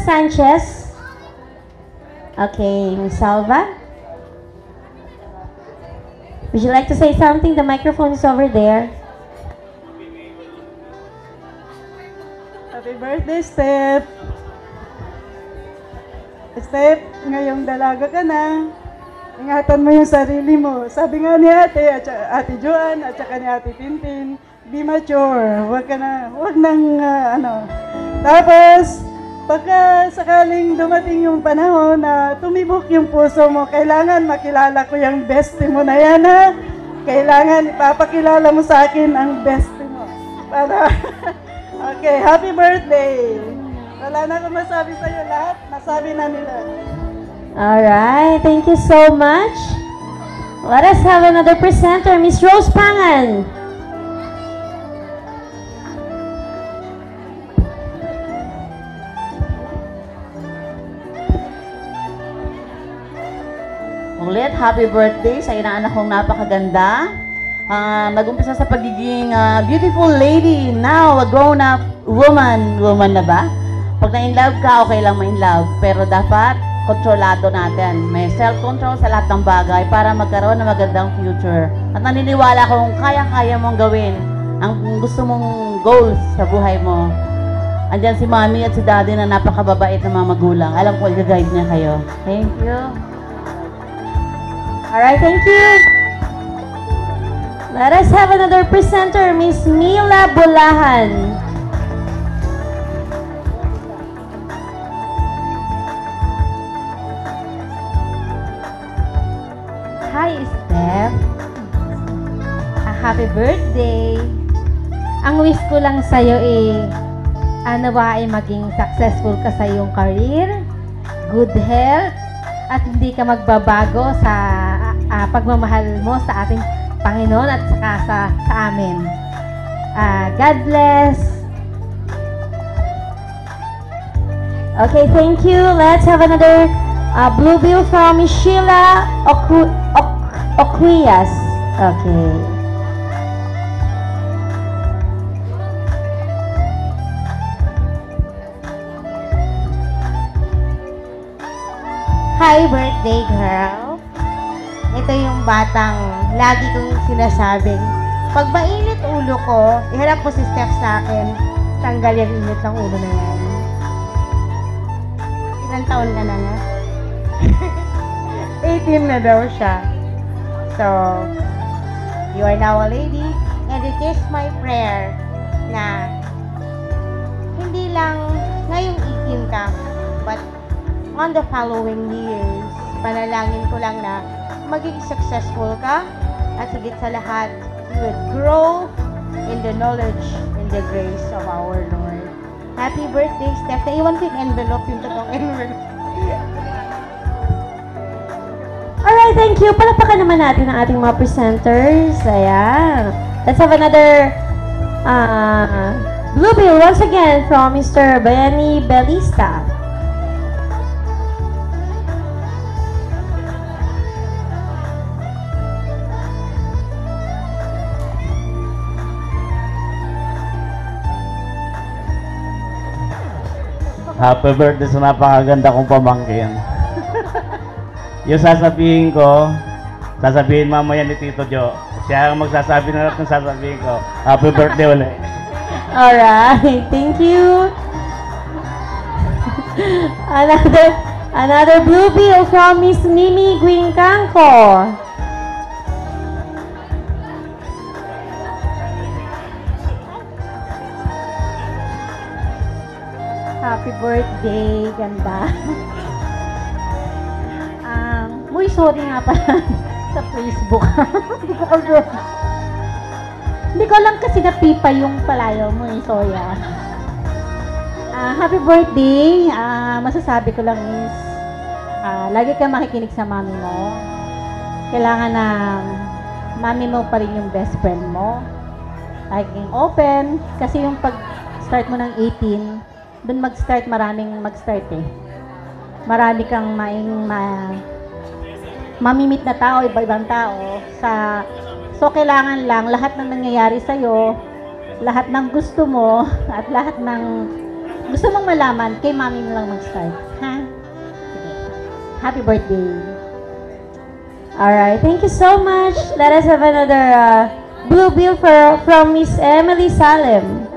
Sanchez. Okay, Miss Salva. Would you like to say something? The microphone is over there. Happy birthday, Steph! Steph, ngayong dalaga ka na. Ingatan mo yung sarili mo. Sabi nga ni Ate Joan, at saka ni Ate Tintin, be mature. Huwag nang Tapos, pagka sakaling dumating yung panahon na tumibok yung puso mo, kailangan makilala ko yung bestie mo na yan, ha? Kailangan ipapakilala mo sa akin ang bestie mo. Para, okay, happy birthday! Wala na akong masabi sa'yo lahat. Nasabi na nila. Alright, thank you so much. Let us have another presenter, Miss Rose Pangan. Ulit, happy birthday sa inaanak kong napakaganda. Nag-umpisa sa pagiging beautiful lady, now a grown-up woman. Woman na ba? Pag na-in-love ka, okay lang ma-in-love. Pero dapat kontrolado natin. May self-control sa lahat ng bagay para magkaroon ng magandang future. At naniniwala kung kaya-kaya mong gawin ang gusto mong goals sa buhay mo. Andyan si Mami at si Daddy na napakababait ng mga magulang. Alam ko, i-guide niya kayo. Thank you. Alright, thank you. Let us have another presenter, Miss Mila Bulahan. Hi, Steph. Happy birthday. Ang wish ko lang sa'yo ay maging successful ka sa iyong career, good health, at hindi ka magbabago sa pagmamahal mo sa ating Panginoon at saka sa amin. God bless. Okay, thank you. Let's have another blue bill from Sheila Oquias. Okay. Hi, birthday girl. Ito yung batang lagi kong sinasabing, pag mainit ulo ko, iharap mo si Steph sa akin, tanggal yung init ng ulo na yan. Ilang taon ka na nga? 18 na daw siya. So, you are now a lady, and it is my prayer na hindi lang ngayong 18 ka, but on the following years, panalangin ko lang na maging successful ka at higit sa lahat, you would grow in the knowledge and the grace of our Lord. Happy birthday, Steph. Naiwan ko yung envelope, yung totoong envelope. Alright, thank you. Palakpakan naman natin ang ating mga presenters. Ayan. Let's have another blue bill once again from Mr. Benny Belista. Happy birthday sa napakaganda kong pamangkin. Yung sasabihin mamaya ni Tito Jo. Siya ang magsasabi na lahat ng sasabihin ko. Happy birthday ulit. Alright, thank you. Another blue bill from Miss Mimi Guingcanco. Happy birthday, ganda. Uy, sorry nga pala sa Facebook. Hindi ko alam kasi napipa yung palayaw mo Soya. Happy birthday. Masasabi ko lang is, lagi ka makikinig sa mami mo. Kailangan na mami mo pa rin yung best friend mo. Laging open. Kasi yung pag-start mo ng 18, doon maraming mag-start eh. Marami kang mamimit na tao, iba-ibang tao. So, kailangan lang lahat ng nangyayari sa'yo, lahat ng gusto mo, at lahat ng gusto mong malaman, kay mami mo lang mag-start. Ha? Sige. Happy birthday. Alright, thank you so much. Let us have another blue bill from Miss Emily Salem.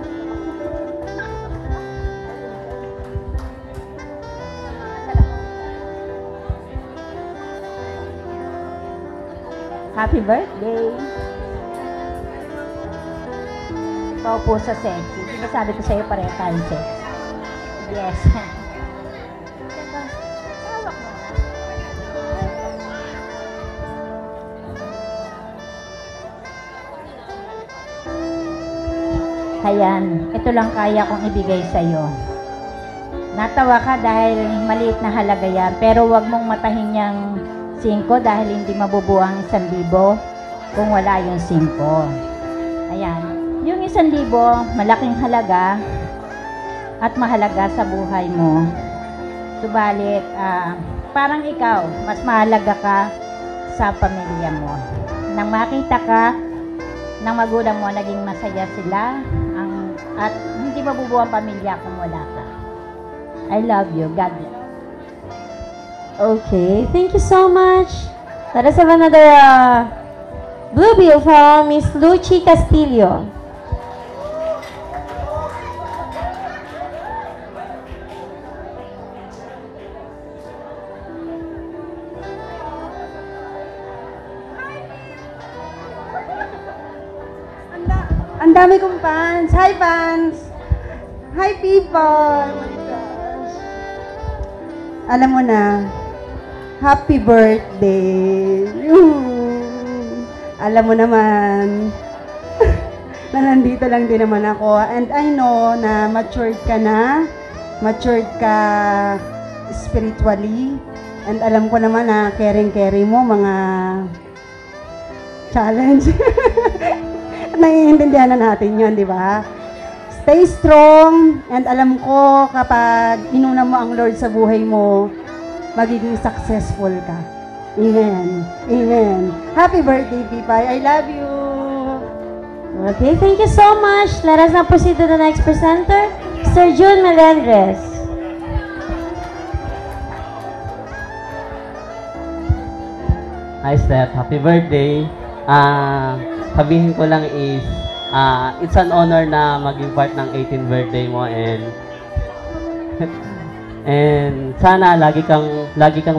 Happy birthday. Ikaw po sa sexy. Diba sabi ko sa'yo pareho tayo sexy? Yes. Ayan, ito lang kaya kong ibigay sa'yo. Natawa ka dahil maliit na halaga yan, pero wag mong matahin yung 5 dahil hindi mabubuang 1,000 kung wala yung 5. Ayan, yung 1,000, malaking halaga at mahalaga sa buhay mo. Subalit, parang ikaw, mas mahalaga ka sa pamilya mo. Nang makita ka ng magulang mo, naging masaya sila, at hindi mabubuo ang pamilya kung wala ka. I love you. God bless. Okay, thank you so much. Let us have another blue bill from Miss Lucy Castillo. Ang dami kong fans. Hi, fans! Hi, people! Oh my gosh. Alam mo na, happy birthday! Alam mo naman, na nandito lang din naman ako. And I know na matured ka na. Matured ka spiritually. And alam ko naman na caring-caring mo mga challenge. Naiintindihan na natin yun, di ba? Stay strong, and alam ko kapag inuna mo ang Lord sa buhay mo, magiging successful ka. Amen. Amen. Happy birthday, Pipay. I love you. Okay, thank you so much. Let us now proceed to the next presenter, Sir June Melendres. Hi, Steph. Happy birthday. Sabihin ko lang is, it's an honor na maging part ng 18th birthday mo, and and sana lagi kang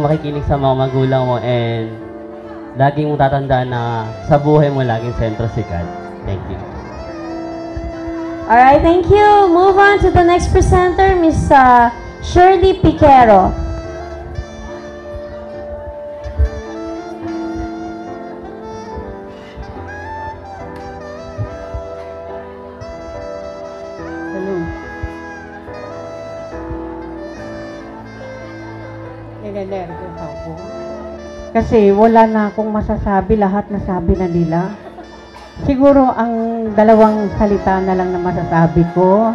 makikinig sa mga magulang mo, and lagi mong tatandaan na sa buhay mo laging sentro si God. Thank you. Alright, thank you. Move on to the next presenter, Miss Shirley Piquero. Ninenervous ako. Kasi wala na akong masasabi, lahat nasabi na nila. Siguro ang dalawang salita na lang na masasabi ko.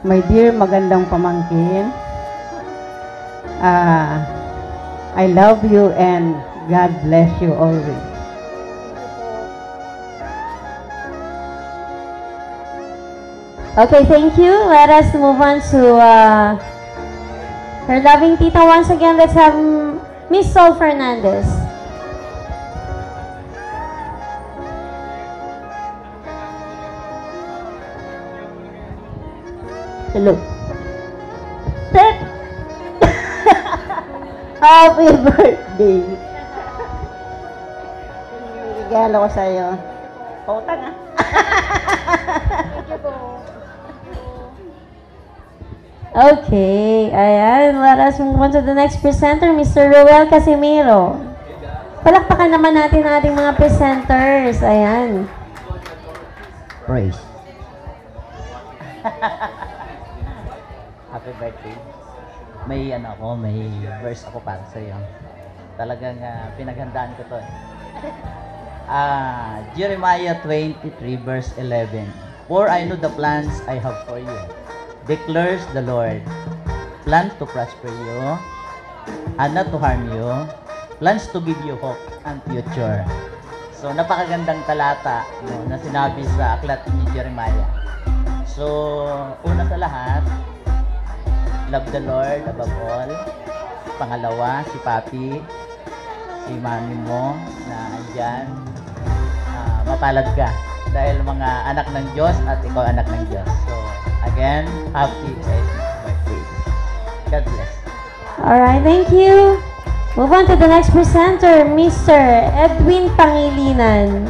My dear, magandang pamangkin. I love you and God bless you always. Okay, thank you. Let us move on to her loving tita once again. Let's have Miss Sol Fernandez. Hello. Happy birthday. Regalo ko sa'yo. Pautang ah. Okay, ayan. Let us move on to the next presenter, Mr. Roel Casimiro. Palakpakan naman natin ang ating mga presenters. Ayan. Praise. Happy birthday. May verse ako para sa iyo. Talagang pinaghandaan ko to. Jeremiah 23 verse 11. For I know the plans I have for you, declares the Lord. Plans to prosper you and not to harm you. Plans to give you hope and future. So, napakagandang talata na sinabi sa aklat ni Jeremiah. So, una sa lahat, love the Lord above all. Pangalawa, si Papi, si Mami mo na andyan. Mapalad ka dahil mga anak ng Diyos at ikaw anak ng Diyos. So, again, happy 18th birthday. God bless. Alright, thank you. Move on to the next presenter, Mr. Edwin Pangilinan.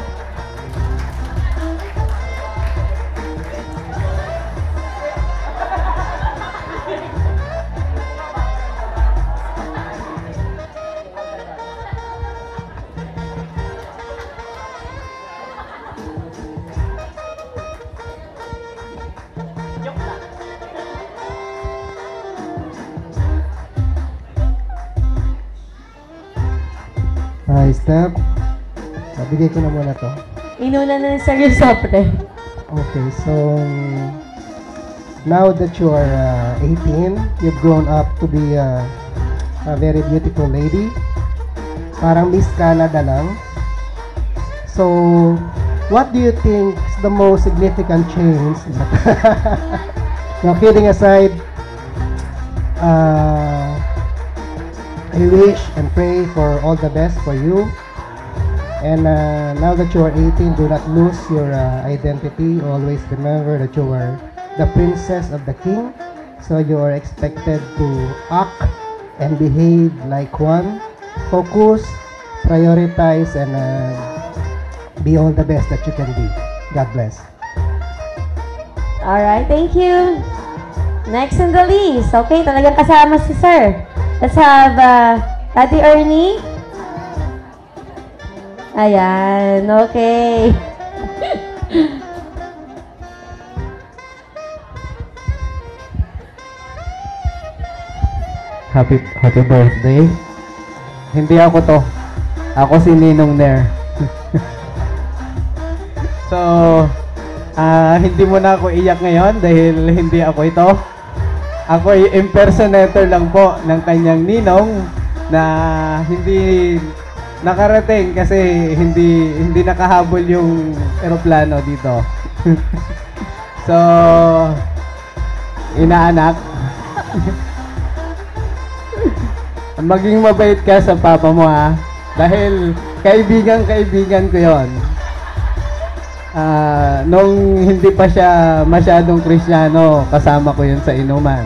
Hi, Steph. Bigay ko na muna to. Inuna na ni Sir Yusopre. Okay, so now that you are 18, you've grown up to be a very beautiful lady. Parang Miss Canada lang. So, what do you think is the most significant change? No, kidding aside, I wish and pray for all the best for you. And now that you are 18, do not lose your identity. Always remember that you are the princess of the king. So you are expected to act and behave like one. Focus, prioritize, and be all the best that you can be. God bless. Alright, thank you. Next in the list. Okay, talagang kasama si Sir. Let's have Ate Ernie. Ayan, okay. Happy birthday. Hindi ako to. Ako si Ninong Nair. So, hindi mo na ako iyak ngayon dahil hindi ako ito. Ako ay impersonator lang po ng kanyang ninong na hindi nakarating kasi hindi nakahabol yung eroplano dito. So, inaanak. Maging mabait ka sa papa mo ha. Dahil kaibigan ko yon. Nung hindi pa siya masyadong Kristiyano, kasama ko yun sa inuman.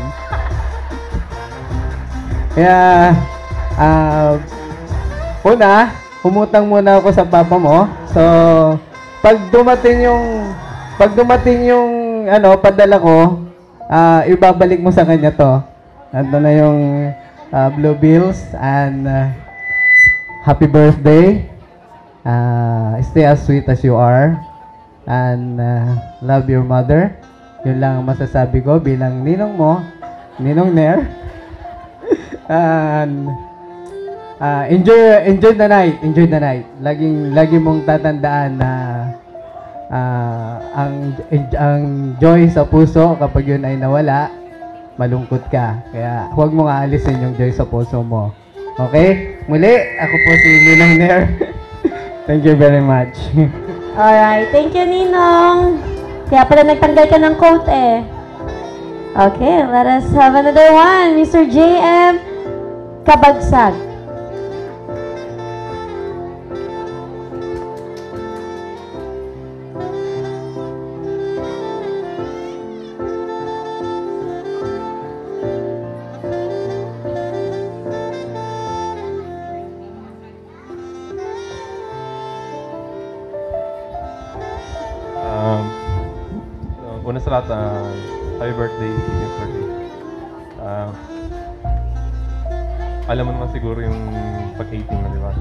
Kaya, umutang muna ako sa papa mo. So, pag dumating yung padala ko, ibabalik mo sa kanya to. Ito na yung blue bills and happy birthday. Stay as sweet as you are. And love your mother. Yun lang ang masasabi ko bilang ninong mo, Ninong Nair. And enjoy the night. Enjoy the night. Lagi mong tatandaan na ang joy sa puso kapag yun ay nawala, malungkot ka. Kaya huwag mong aalisin yung joy sa puso mo. Okay? Muli, ako po si Ninong Nair. Thank you very much. Alright, thank you, Ninong. Kaya pala nagtanggal ka ng coat eh. Okay, let us have another one. Mr. J.M. Kabagsag. Una sa lahat, happy birthday, 18th birthday. Alam mo naman siguro yung pag-18 na, di ba?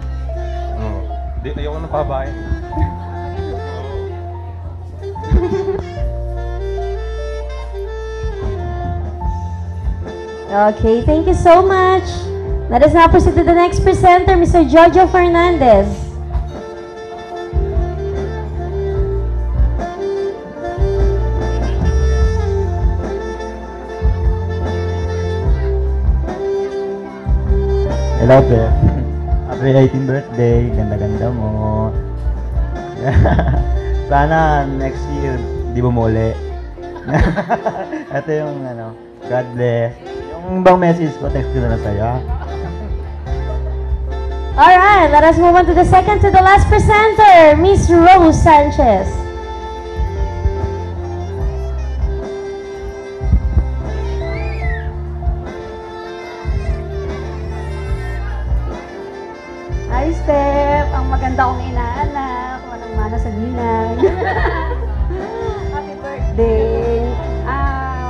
Ayoko na pabahin. Okay, thank you so much. Let us now proceed to the next presenter, Mr. Jojo Fernandez. Hello, Beth. Happy 18th birthday. Ganda-ganda mo. Sana next year, di bumuli. Ito yung God bless. Yung Yung bang message ko, text ko na lang sa'yo. Alright, let us move on to the second to the last presenter, Miss Rose Sanchez. Hi, Steph! Ang maganda kong inaanak. Walang mana sa ginang. Happy birthday!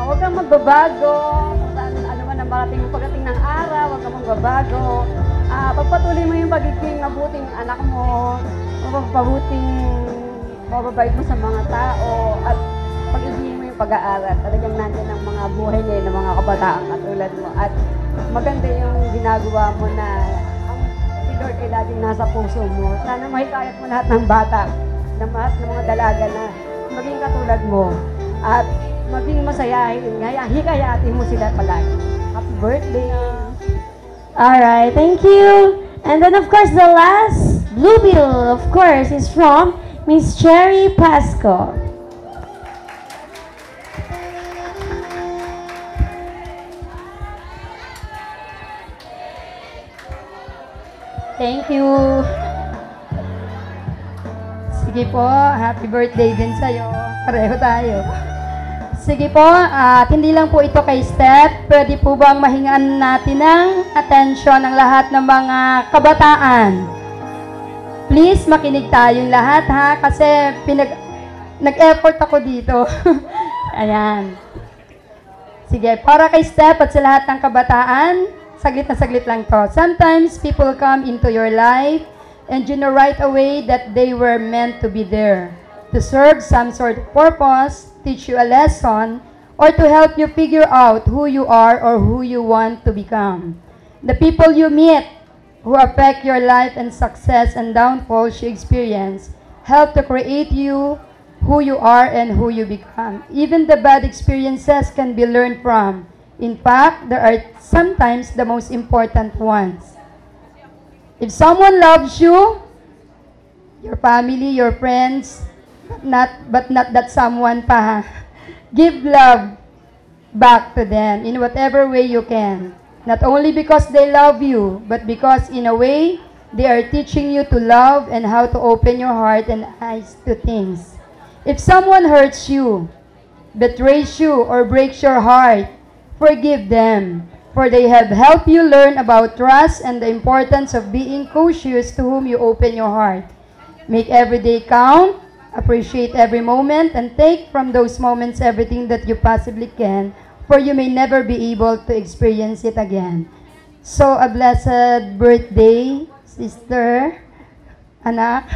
Huwag kang magbabago. Kung saan, ano man ang marating mo pagdating ng araw, huwag kang magbabago. Pagpatuloy mo yung pagiging mabuting anak mo, mababait mo sa mga tao, at pag-ibigin mo yung pag-aaral. Talagang nandiyan ang mga buhay ngayon ng mga kabataan katulad mo. At maganda yung ginagawa mo na si Lord ay laging nasa puso mo. Sana mahikayat mo lahat ng bata, lahat ng mga dalaga na maging katulad mo. At maging masayahin, hikayatin mo sila palagi. Happy birthday! Alright, thank you. And then of course the last blue bill, of course, is from Miss Cherry Pasco. Thank you. Sige po, happy birthday din sa'yo. Pareho tayo. Sige po, at hindi lang po ito kay Steph. Pwede po bang mahingan natin ng atensyon ng lahat ng mga kabataan? Please, makinig tayong lahat ha, kasi nag-effort ako dito. Ayan. Sige, para kay Steph at sa lahat ng kabataan, saglit na saglit lang to. Sometimes people come into your life and you know right away that they were meant to be there, to serve some sort of purpose, teach you a lesson, or to help you figure out who you are or who you want to become. The people you meet who affect your life and success and downfalls you experience help to create you who you are and who you become. Even the bad experiences can be learned from. In fact, there are sometimes the most important ones. If someone loves you, your family, your friends, but not that someone pa. Give love back to them in whatever way you can. Not only because they love you, but because in a way, they are teaching you to love and how to open your heart and eyes to things. If someone hurts you, betrays you, or breaks your heart, forgive them, for they have helped you learn about trust and the importance of being cautious to whom you open your heart. Make every day count. Appreciate every moment and take from those moments everything that you possibly can, for you may never be able to experience it again. So, a blessed birthday, sister, anak.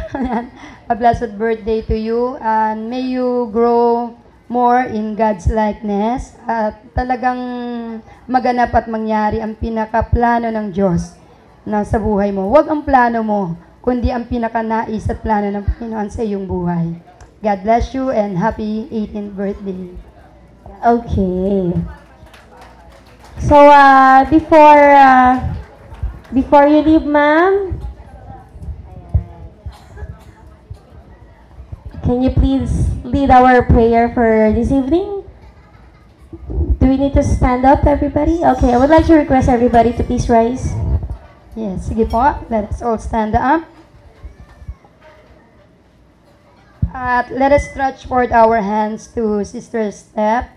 A blessed birthday to you, and may you grow more in God's likeness at talagang maganap at mangyari ang pinakaplano ng Diyos na sa buhay mo. Huwag ang plano mo, kundi ang pinakanais at plano ng Panginoon sa iyong buhay. God bless you and happy 18th birthday. Okay. So, before you leave, ma'am, can you please lead our prayer for this evening? Do we need to stand up, everybody? Okay, I would like to request everybody to please rise. Yes, sige po. Let's all stand up. At let us stretch forth our hands to Sister Steph.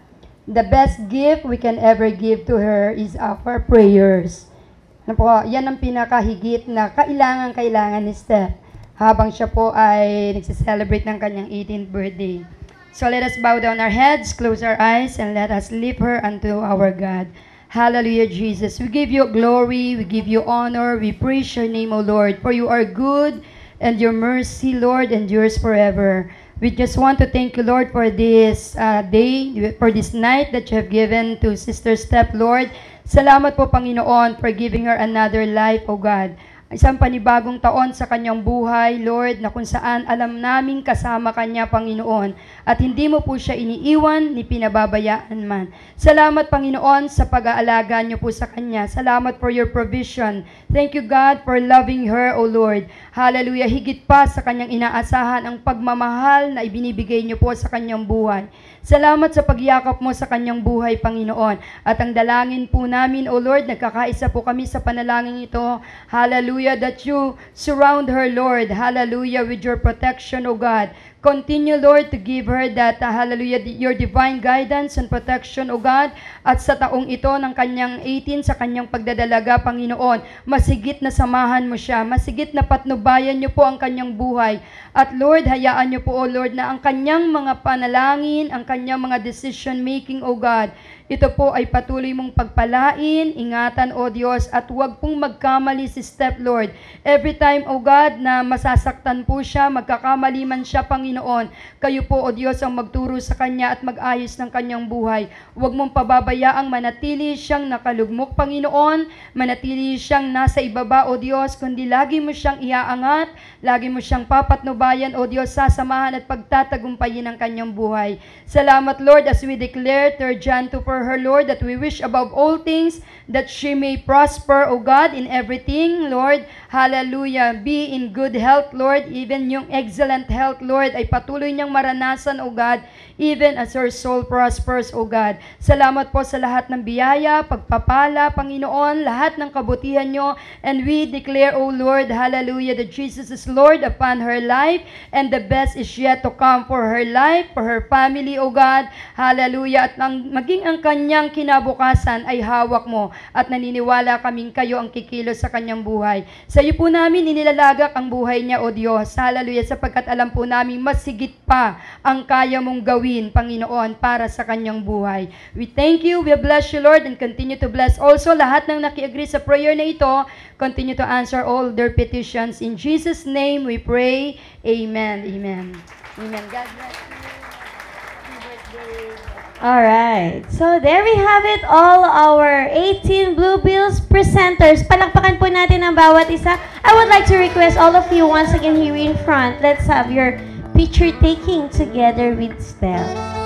The best gift we can ever give to her is our prayers. Ano po, yan ang pinakahigit na kailangan ni Steph habang siya po ay nagsiselebrate ng kanyang 18th birthday. So let us bow down our heads, close our eyes, and let us lift her unto our God. Hallelujah, Jesus. We give you glory, we give you honor, we praise your name, O Lord, for you are good, and your mercy, Lord, endures forever. We just want to thank you, Lord, for this day, for this night that you have given to Sister Steph, Lord. Salamat po, Panginoon, for giving her another life, O God. isang panibagong taon sa kanyang buhay, Lord, na kung saan alam namin kasama kanya, Panginoon, at hindi mo po siya iniiwan ni pinababayaan man. Salamat, Panginoon, sa pag-aalaga niyo po sa kanya. Salamat for your provision. Thank you, God, for loving her, O Lord. Hallelujah. Higit pa sa kanyang inaasahan ang pagmamahal na ibinibigay niyo po sa kanyang buhay. Salamat sa pagyakap mo sa kanyang buhay, Panginoon. At ang dalangin po namin, O Lord, nagkakaisa po kami sa panalangin ito. Hallelujah, that you surround her, Lord. Hallelujah, with your protection, O God. Continue, Lord, to give her that, hallelujah, your divine guidance and protection, O God. At sa taong ito ng kanyang 18, sa kanyang pagdadalaga, Panginoon, masigit na samahan mo siya, masigit na patnubayan niyo po ang kanyang buhay. At Lord, hayaan niyo po, O Lord, na ang kanyang mga panalangin, ang kanyang mga decision making, O God, ito po ay patuloy mong pagpalain, ingatan, O Diyos, at huwag pong magkamali si Steph, Lord. Every time, O God, na masasaktan po siya, magkakamali man siya, Panginoon, kayo po, O Diyos, ang magturo sa kanya at mag-ayos ng kanyang buhay. Huwag mong pababayaang manatili siyang nakalugmok, Panginoon, manatili siyang nasa ibaba, O Diyos, kundi lagi mo siyang iaangat, lagi mo siyang papatnubayan, O Diyos, sasamahan at pagtatagumpayin ang kanyang buhay. Salamat, Lord, as we declare 3 John 2 for her, Lord, that we wish above all things that she may prosper, O God, in everything, Lord. Hallelujah. Be in good health, Lord. Even yung excellent health, Lord, ay patuloy niyang maranasan, O God, even as her soul prospers, O God. Salamat po sa lahat ng biyaya, pagpapala, Panginoon, lahat ng kabutihan niyo, and we declare, O Lord, hallelujah, that Jesus is Lord upon her life, and the best is yet to come for her life, for her family, O God. Hallelujah. At maging ang kanyang kinabukasan ay hawak mo, at naniniwala kaming kayo ang kikilos sa kanyang buhay. Sa iyo po namin inilalagak ang buhay niya, O Diyos. Hallelujah, sapagkat alam po namin mas higit pa ang kaya mong gawin, Panginoon, para sa kanyang buhay. We thank you, we bless you, Lord, and continue to bless also lahat ng naki-agree sa prayer na ito. Continue to answer all their petitions. In Jesus' name we pray. Amen. Amen. Amen. God bless you. Happy birthday. Alright, so there we have it, all our 18 Blue Bills presenters. Palakpakan po natin ang bawat isa. I would like to request all of you once again here in front, let's have your picture taking together with Steph.